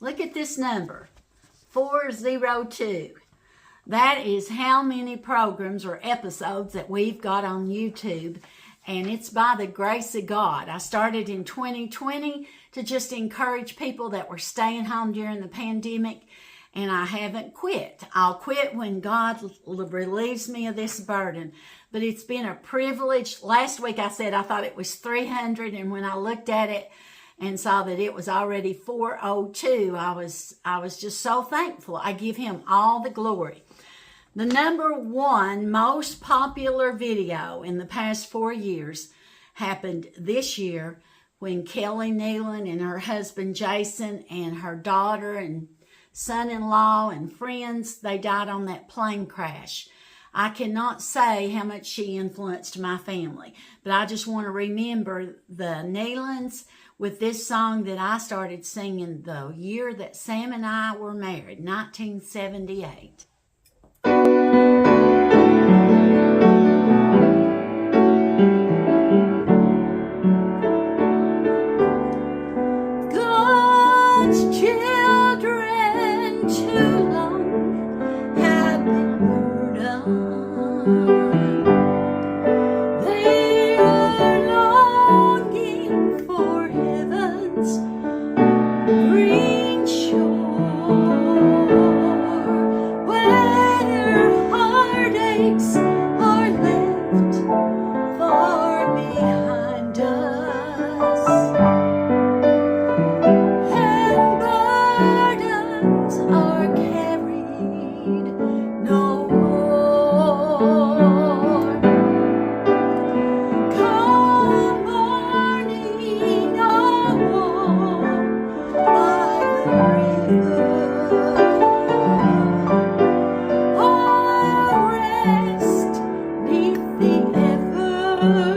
Look at this number, 402. That is how many programs or episodes that we've got on YouTube, and it's by the grace of God. I started in 2020 to just encourage people that were staying home during the pandemic, and I haven't quit. I'll quit when God relieves me of this burden, but it's been a privilege. Last week I said I thought it was 300, and when I looked at it and saw that it was already 402, I was just so thankful. I give him all the glory. The number one most popular video in the past 4 years happened this year when Kelly Nealon and her husband Jason and her daughter and son-in-law and friends, they died on that plane crash. I cannot say how much she influenced my family, but I just want to remember the Nealons with this song that I started singing the year that Sam and I were married, 1978. God's children too long have been burdened. They are longing for heaven's green shore, where heartaches are left far behind us, and burdens are carried no more. Come morning, I'll walk by the river. I'll rest 'neath the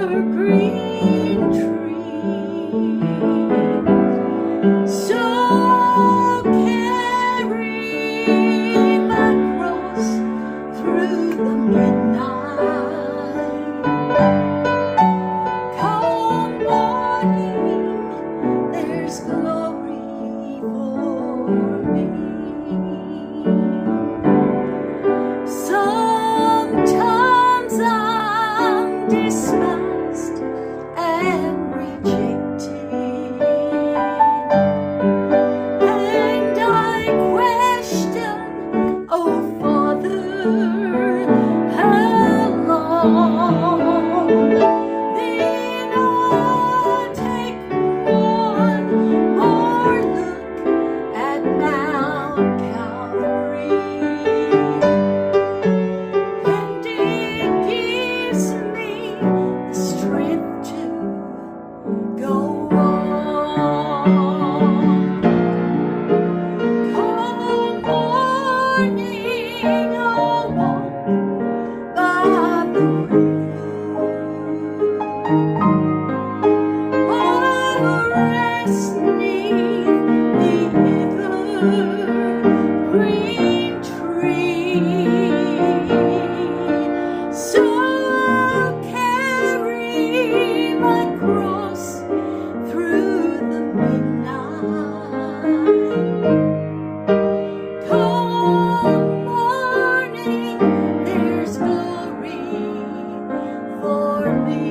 evergreen tree. So carry my cross through the midnight. Come morning, there's glory for me. Sometimes I'm despised and rejected, and I question, oh Father, how long? Then I'll take one more look at Mount Calvary, and it gives me the strength to go on. Come morning, I'll walk by the river. I'll rest 'neath the evergreen tree. So I'll carry my cross through the midnight. Come morning, there's glory for me.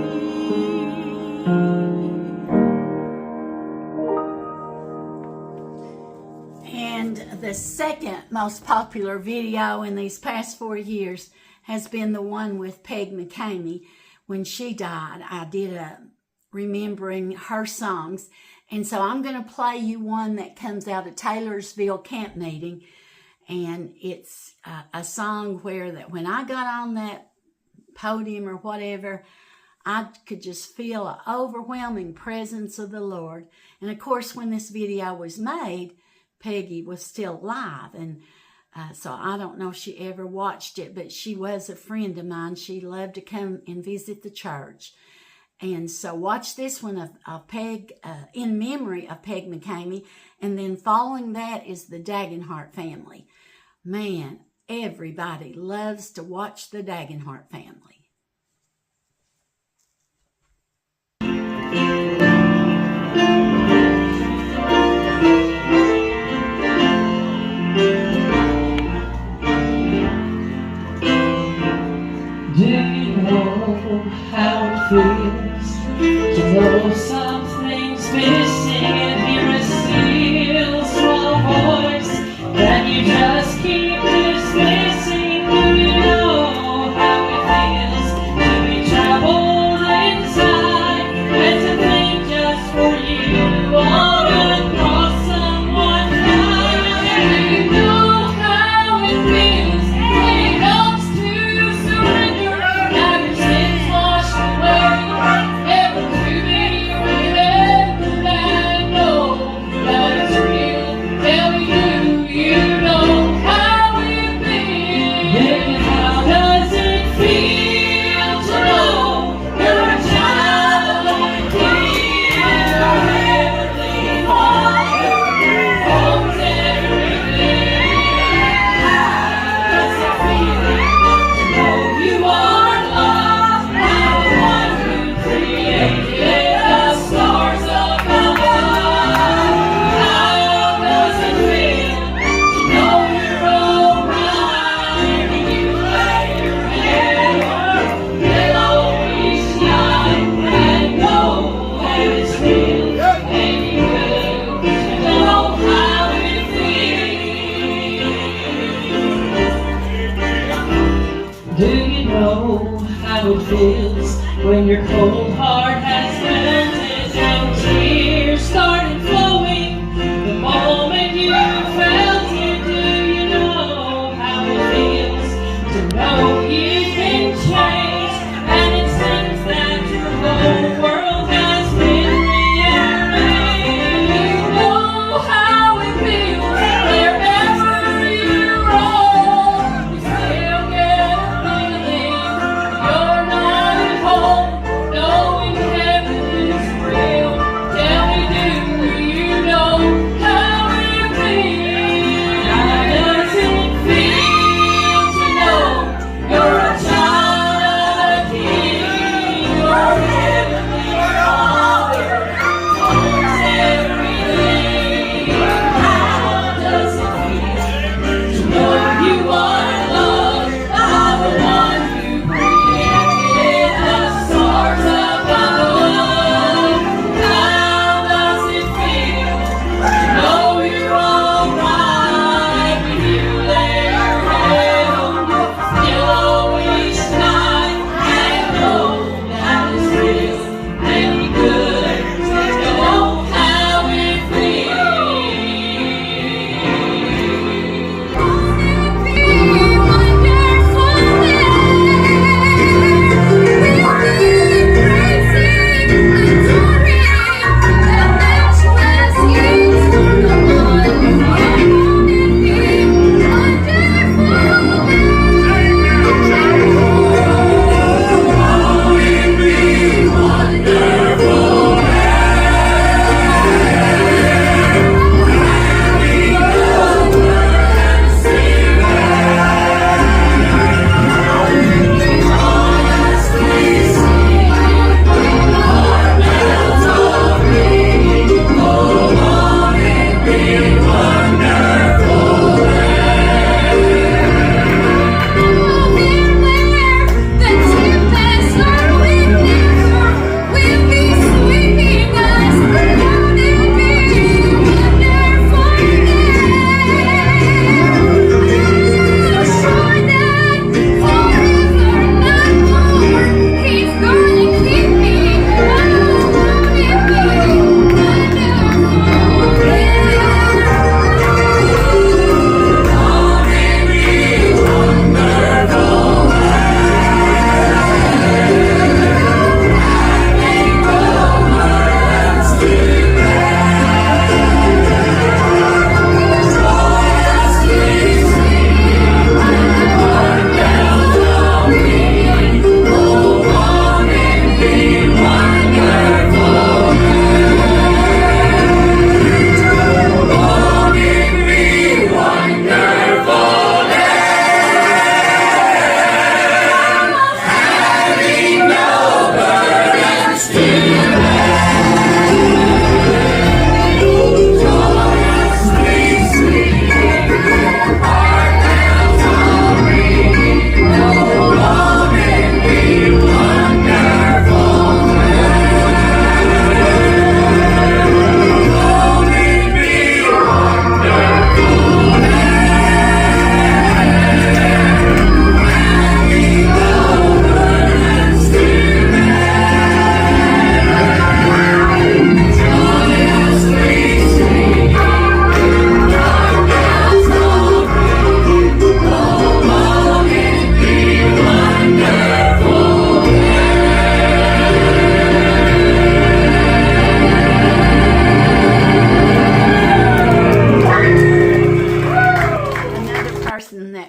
And the second most popular video in these past 4 years has been the one with Peg McCamey. When she died, I did a remembering her songs. And so I'm going to play you one that comes out of Taylorsville camp meeting. And it's a song where that when I got on that podium or whatever, I could just feel an overwhelming presence of the Lord. And of course, when this video was made, Peggy was still alive. And so I don't know if she ever watched it, but she was a friend of mine. She loved to come and visit the church. And so watch this one of Peg, in memory of Peg McCamey. And then following that is the Dagenhart family. Man, everybody loves to watch the Dagenhart family. feels when your cold heart has melted and tears started flowing. The moment you felt it, do you know how it feels to know you've been changed? And it seems that your whole world has been rearranged. You know how it feels wherever you roam. You still get a feeling you're not at home, knowing heaven is real. Tell me, do you know how it feels? How does it feel to know you're a child of the King? Your heavenly Father owns everything. How does it feel to know you are loved by the one who created the stars above? How does it feel to know you're alright when you lay your head on your pillow each night and know that is real and good to know how it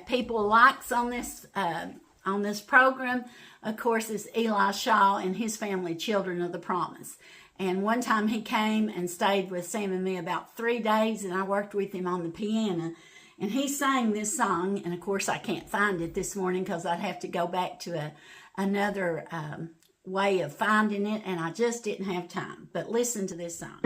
people likes on this program, of course, is Eli Shaw and his family, Children of the Promise. And one time he came and stayed with Sam and me about 3 days, and I worked with him on the piano. And he sang this song, and of course I can't find it this morning because I'd have to go back to another way of finding it, and I just didn't have time. But listen to this song.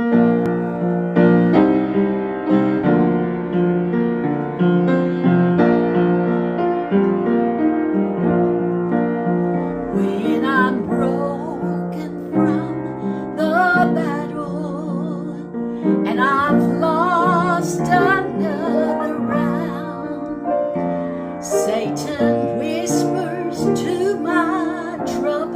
Another round, Satan whispers to my trouble.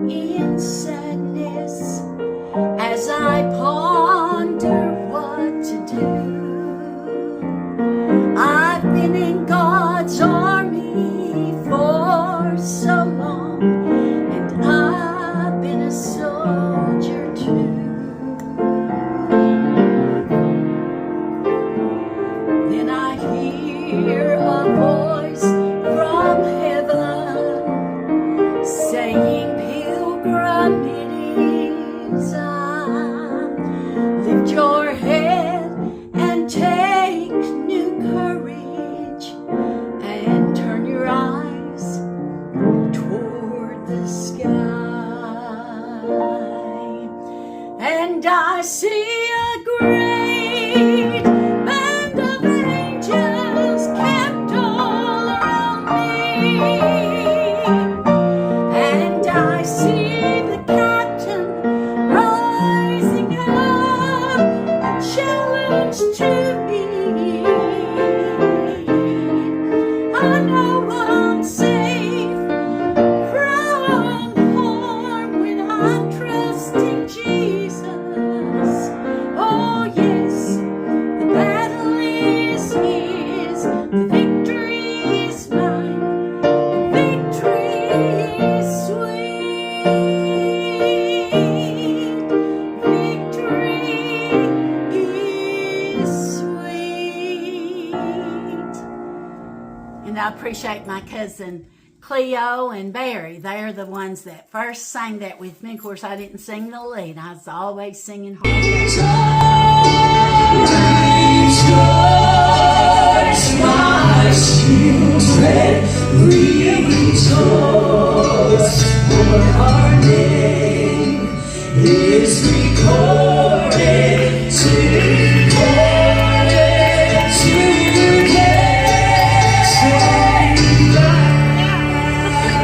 in sadness as I ponder what to do. I've been in God's army for so long, and I've been a soldier too. Then I hear a voice from heaven saying, "Pilgrim, it is I. Lift your head and take new courage, and turn your eyes toward the sky." And I see a great band of angels kept all around me, and I see the captain rising up, a challenge to me. I know I'm safe from harm when I trust in Jesus. Oh yes, the battle is his, the victory is mine, and victory is sweet. Victory is sweet. And I appreciate my cousin Cleo and Barry. They're the ones that first sang that with me. Of course, I didn't sing the lead. I was always singing harmony. Rejoice, my children, rejoice, for our name is recorded together,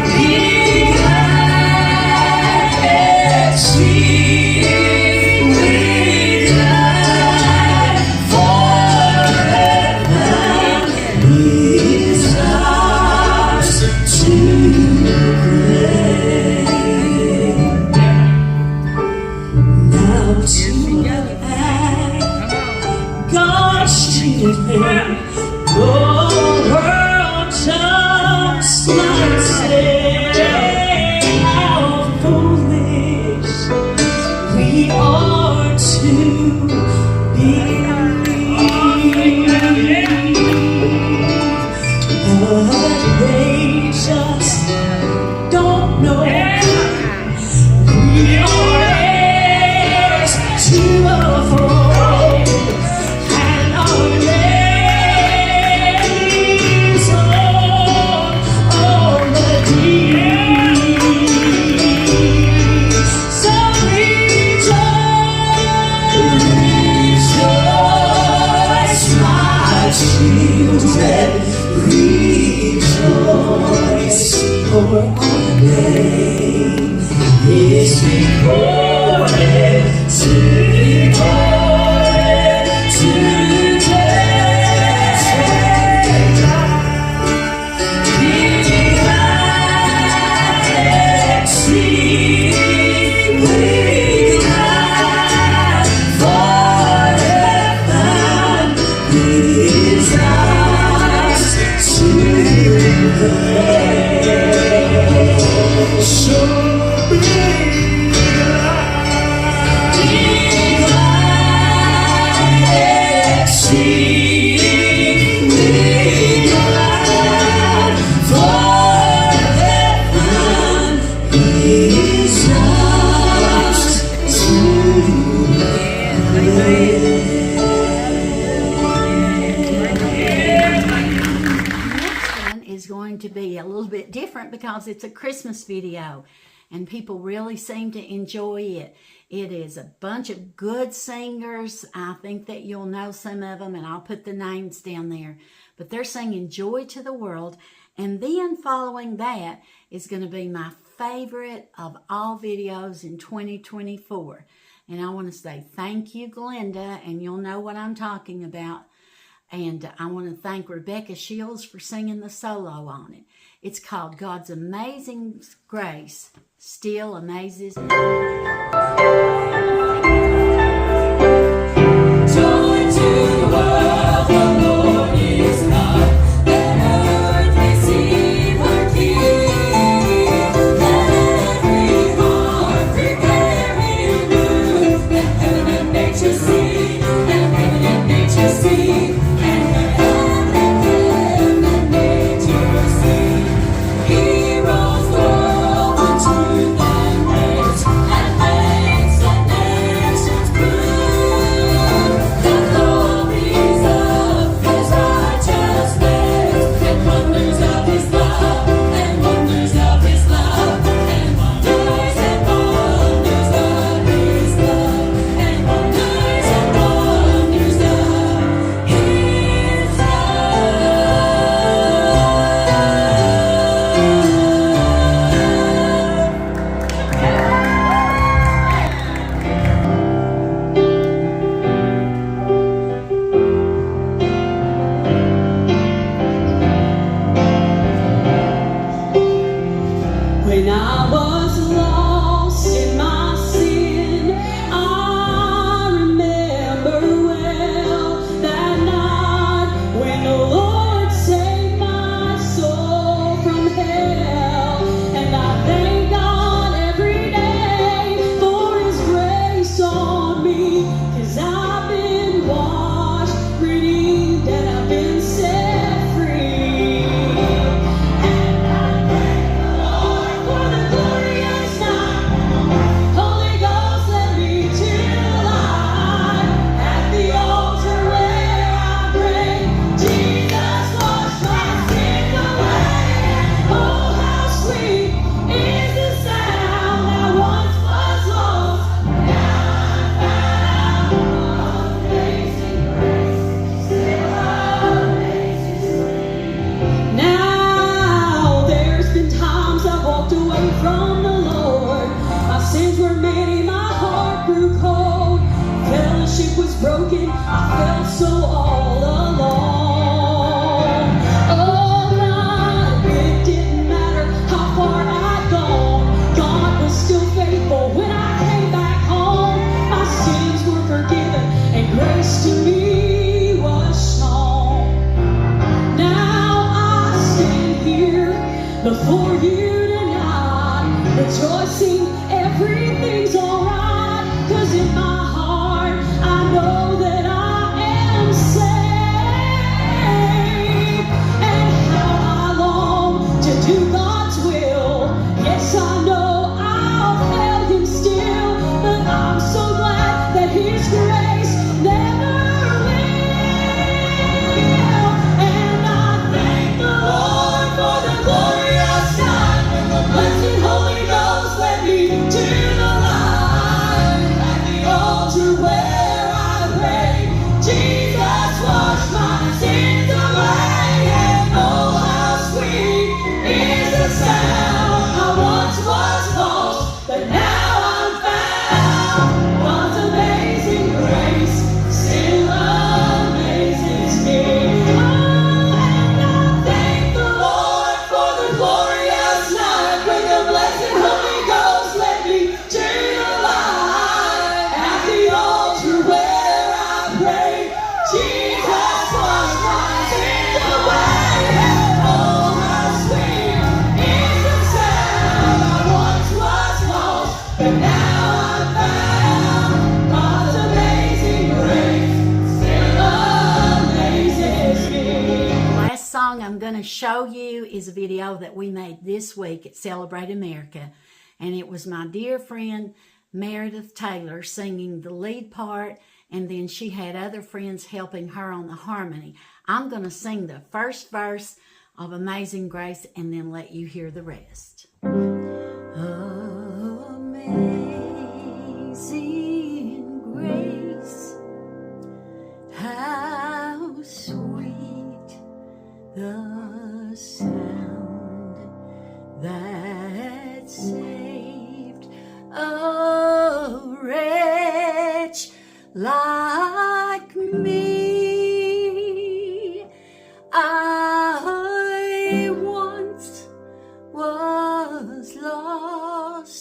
Be glad, exceedingly glad, for heaven is ours to claim. Now to act God's children, the world just might say how foolish we are to believe, but they just don't know we are heirs to a throne, and our names on all the deep. So rejoice, my children, rejoice, for our name is recorded To be a little bit different because it's a Christmas video and people really seem to enjoy it. It is a bunch of good singers. I think that you'll know some of them, and I'll put the names down there, but they're singing Joy to the World. And then following that is going to be my favorite of all videos in 2024. And I want to say thank you, Glenda, and you'll know what I'm talking about. And I want to thank Rebecca Shields for singing the solo on it. It's called God's Amazing Grace. still amazes me. Joy to the world, the Lord is come. Let earth receive her King. Let every heart prepare Him room. Let heaven and nature sing, and heaven and nature sing, and heaven and nature sing. Heroes whirl in truth and grace, and makes the nations prove the glories of His righteousness, and wonders of His love, and wonders of His love, and wonders of His love, and wonders of His When I was lost in my sin, I remember well that night when the Lord saved my soul from hell. And I thank God every day for His grace on me, 'cause I've been washed, redeemed, and I've been set free. And I thank the Lord for the glorious night. Holy Ghost led me to the light. At the altar where I pray, Jesus washed my sins away. Oh, how sweet is the sound that once was lost. Now I'm found. Amazing grace, still amazes me. Now there's been times I walked away from the Lord. My sins were many, my heart grew cold. Fellowship was broken, I felt so all alone. Oh God, it didn't matter how far I'd gone. God was still faithful when I came back home. My sins were forgiven and grace to me was shown. Now I stand here before you tonight, rejoicing everything's alright. 'Cause in my heart I know that I am saved. And how I long to do God's will. Yes, I know I'll fail Him still, but I'm so glad that His grace never will. And I thank the Lord for the glorious night when the blessed Holy Ghost led me to the light. At the altar where I pray, Jesus washed my sins away. And oh, how sweet is the sound. I once was lost, but now I'm found. God's amazing grace still amazes me. Oh, and I thank the Lord for the glorious night when the blessed Holy Ghost led me to the light. At the altar where I pray, Jesus washed my sins away. And oh, how sweet is the sound. I once was lost, but now I'm found. God's amazing grace still amazes me. Last song I'm going to show you is a video that we made this week at Celebrate America. And it was my dear friend Meredith Taylor singing the lead part, and then she had other friends helping her on the harmony. I'm going to sing the first verse of Amazing Grace and then let you hear the rest. Amazing grace, how sweet the sound that saved a wretch like me. I once was lost,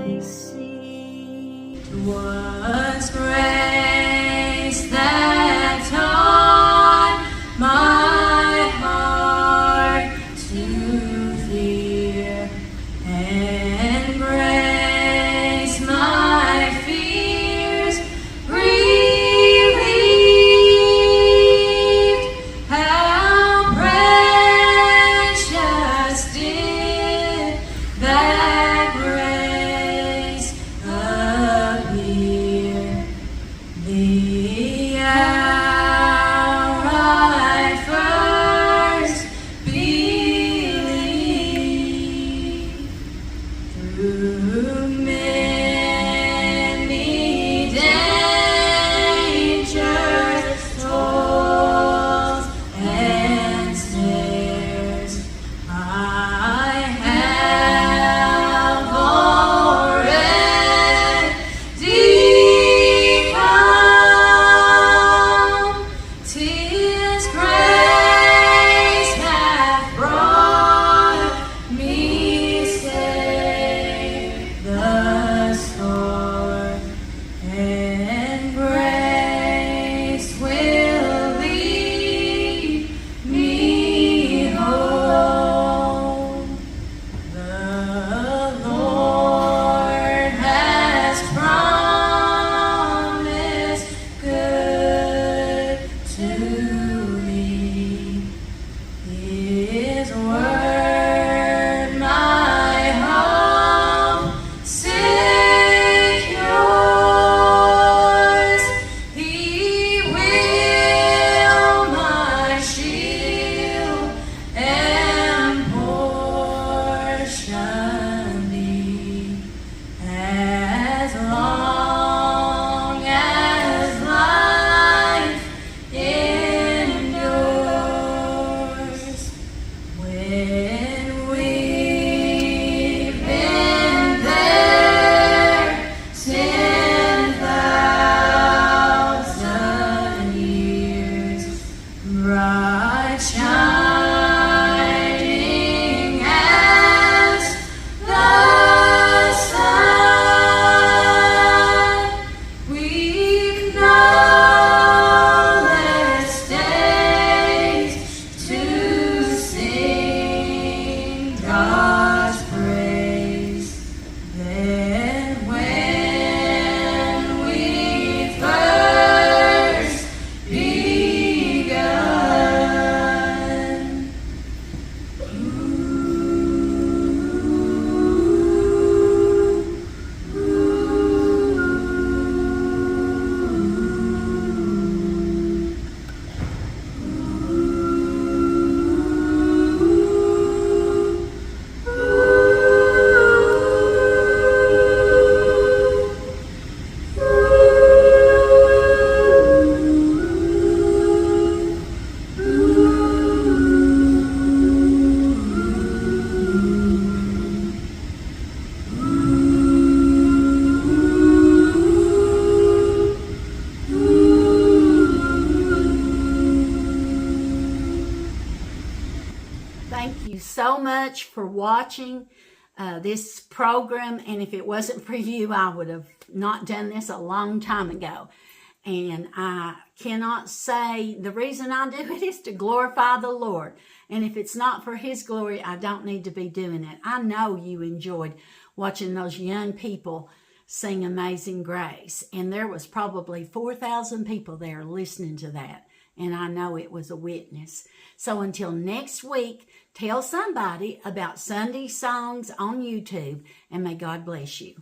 I see. Was grace that taught my heart to fear, and grace my fears relieved. How precious did that grace appear, the hour I first believed. Through many dangers, toils, and snares, I have already come. 'Tis grace hath brought me safe thus far, and grace will lead me home. The Lord has promised good to me. His word my home secures. He will my shield and portion be, as long as life endures. When we've been there 10,000 years, bright shining as the sun, we've no less days to sing God's praise than when we first begun. Thank you so much for watching this program. And if it wasn't for you, I would have not done this a long time ago. And I cannot say the reason I do it is to glorify the Lord. And if it's not for His glory, I don't need to be doing it. I know you enjoyed watching those young people sing Amazing Grace. And there was probably 4,000 people there listening to that. And I know it was a witness. So until next week, tell somebody about Sunday songs on YouTube, and may God bless you.